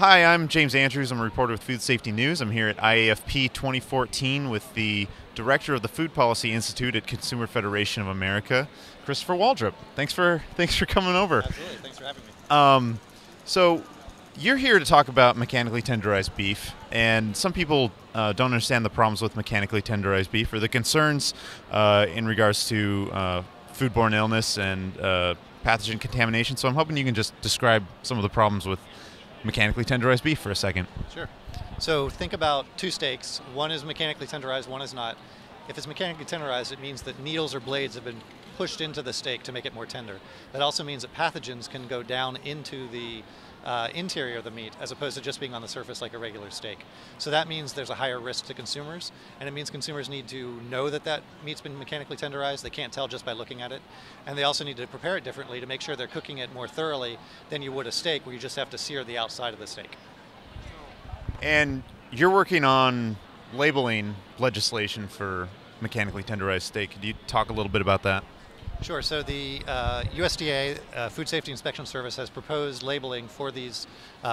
Hi, I'm James Andrews. I'm a reporter with Food Safety News. I'm here at IAFP 2014 with the director of the Food Policy Institute at Consumer Federation of America, Christopher Waldrop. Thanks for coming over. Absolutely. Thanks for having me. So you're here to talk about mechanically tenderized beef, and some people don't understand the problems with mechanically tenderized beef or the concerns in regards to foodborne illness and pathogen contamination. So I'm hoping you can just describe some of the problems with mechanically tenderized beef for a second. Sure. So think about two steaks. One is mechanically tenderized, one is not. If it's mechanically tenderized, it means that needles or blades have been pushed into the steak to make it more tender. That also means that pathogens can go down into the interior of the meat as opposed to just being on the surface like a regular steak. So that means there's a higher risk to consumers, and it means consumers need to know that that meat's been mechanically tenderized. They can't tell just by looking at it. And they also need to prepare it differently to make sure they're cooking it more thoroughly than you would a steak, where you just have to sear the outside of the steak. And you're working on labeling legislation for mechanically tenderized steak. Could you talk a little bit about that? Sure. So the USDA, Food Safety Inspection Service, has proposed labeling for these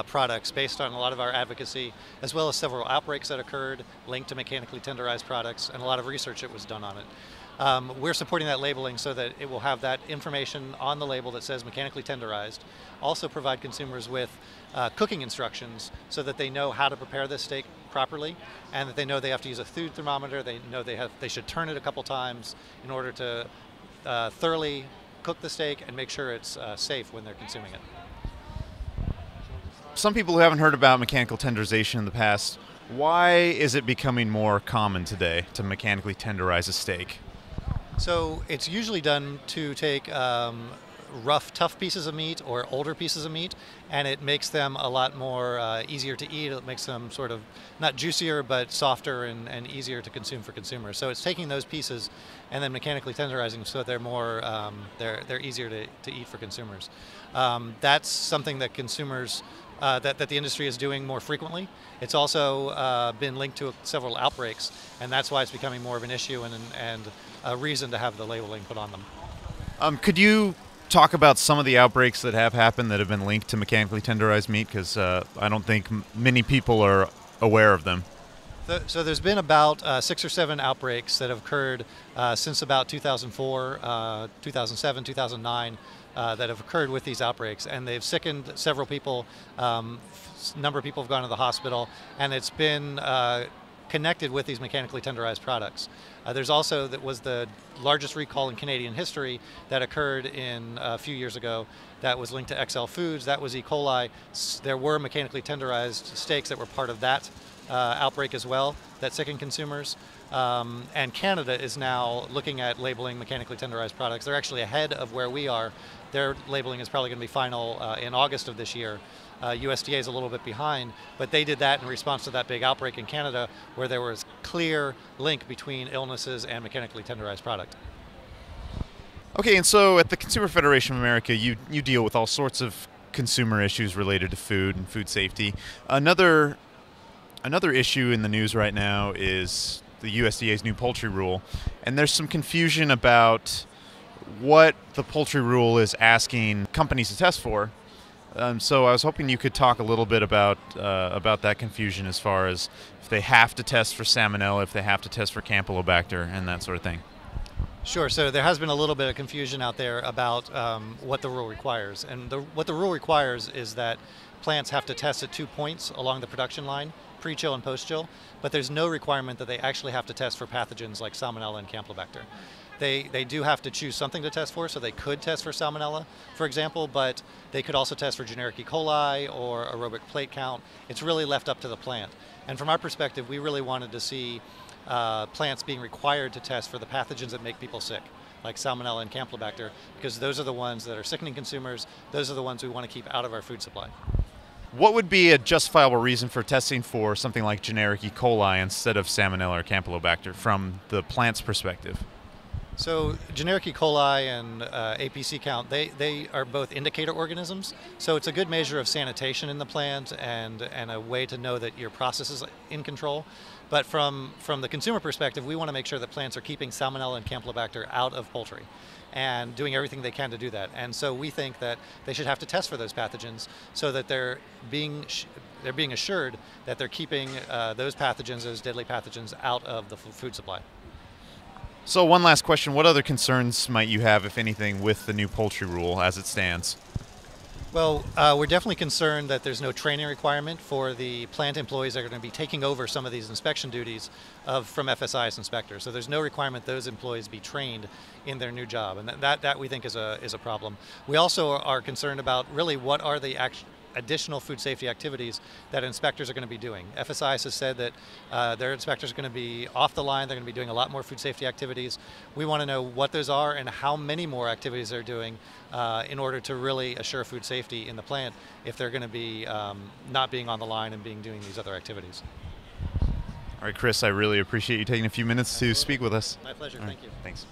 products based on a lot of our advocacy, as well as several outbreaks that occurred linked to mechanically tenderized products, and a lot of research that was done on it. We're supporting that labeling so that it will have that information on the label that says mechanically tenderized. Also provide consumers with cooking instructions so that they know how to prepare this steak properly, and that they know they have to use a food thermometer. They know they should turn it a couple times in order to thoroughly cook the steak and make sure it's safe when they're consuming it. Some people who haven't heard about mechanical tenderization in the past, why is it becoming more common today to mechanically tenderize a steak? So it's usually done to take rough, tough pieces of meat or older pieces of meat, and it makes them a lot more easier to eat. It makes them sort of not juicier, but softer and easier to consume for consumers. So it's taking those pieces and then mechanically tenderizing so they're more they're easier to eat for consumers. That's something that consumers that the industry is doing more frequently. It's also been linked to several outbreaks, and that's why it's becoming more of an issue and a reason to have the labeling put on them. Could you talk about some of the outbreaks that have happened that have been linked to mechanically tenderized meat? Because I don't think many people are aware of them. So there's been about 6 or 7 outbreaks that have occurred since about 2004, 2007, 2009 that have occurred with these outbreaks, and they've sickened several people. Number of people have gone to the hospital, and it's been connected with these mechanically tenderized products. There's also that was the largest recall in Canadian history that occurred in a few years ago that was linked to XL Foods. That was E. coli. There were mechanically tenderized steaks that were part of that outbreak as well that sickened consumers. And Canada is now looking at labeling mechanically tenderized products. They're actually ahead of where we are. Their labeling is probably going to be final in August of this year. USDA is a little bit behind, but they did that in response to that big outbreak in Canada where there was clear link between illnesses and mechanically tenderized product. Okay, and so at the Consumer Federation of America, you deal with all sorts of consumer issues related to food and food safety. Another issue in the news right now is the USDA's new poultry rule, and there's some confusion about what the poultry rule is asking companies to test for. So I was hoping you could talk a little bit about that confusion as far as if they have to test for salmonella, if they have to test for Campylobacter, and that sort of thing. Sure. So there has been a little bit of confusion out there about what the rule requires. And what the rule requires is that plants have to test at 2 points along the production line, pre-chill and post-chill, but there's no requirement that they actually have to test for pathogens like salmonella and Campylobacter. They do have to choose something to test for, so they could test for salmonella, for example, but they could also test for generic E. coli or aerobic plate count. It's really left up to the plant. And from our perspective, we really wanted to see plants being required to test for the pathogens that make people sick, like salmonella and Campylobacter, because those are the ones that are sickening consumers. Those are the ones we want to keep out of our food supply. What would be a justifiable reason for testing for something like generic E. coli instead of salmonella or Campylobacter from the plant's perspective? So generic E. coli and APC count, they are both indicator organisms. So it's a good measure of sanitation in the plant and a way to know that your process is in control. But from the consumer perspective, we want to make sure that plants are keeping salmonella and Campylobacter out of poultry. and doing everything they can to do that. And so we think that they should have to test for those pathogens so that they're being assured that they're keeping those pathogens, those deadly pathogens, out of the food supply. So one last question, what other concerns might you have, if anything, with the new poultry rule as it stands? Well, we're definitely concerned that there's no training requirement for the plant employees that are going to be taking over some of these inspection duties from FSI's inspectors. So there's no requirement those employees be trained in their new job, and that we think is a problem. We also are concerned about really what are the additional food safety activities that inspectors are going to be doing. FSI has said that their inspectors are going to be off the line, they're going to be doing a lot more food safety activities. We want to know what those are and how many more activities they're doing in order to really assure food safety in the plant if they're going to be not being on the line and doing these other activities. All right, Chris, I really appreciate you taking a few minutes to speak with us. My pleasure, All right, thank you. Thanks.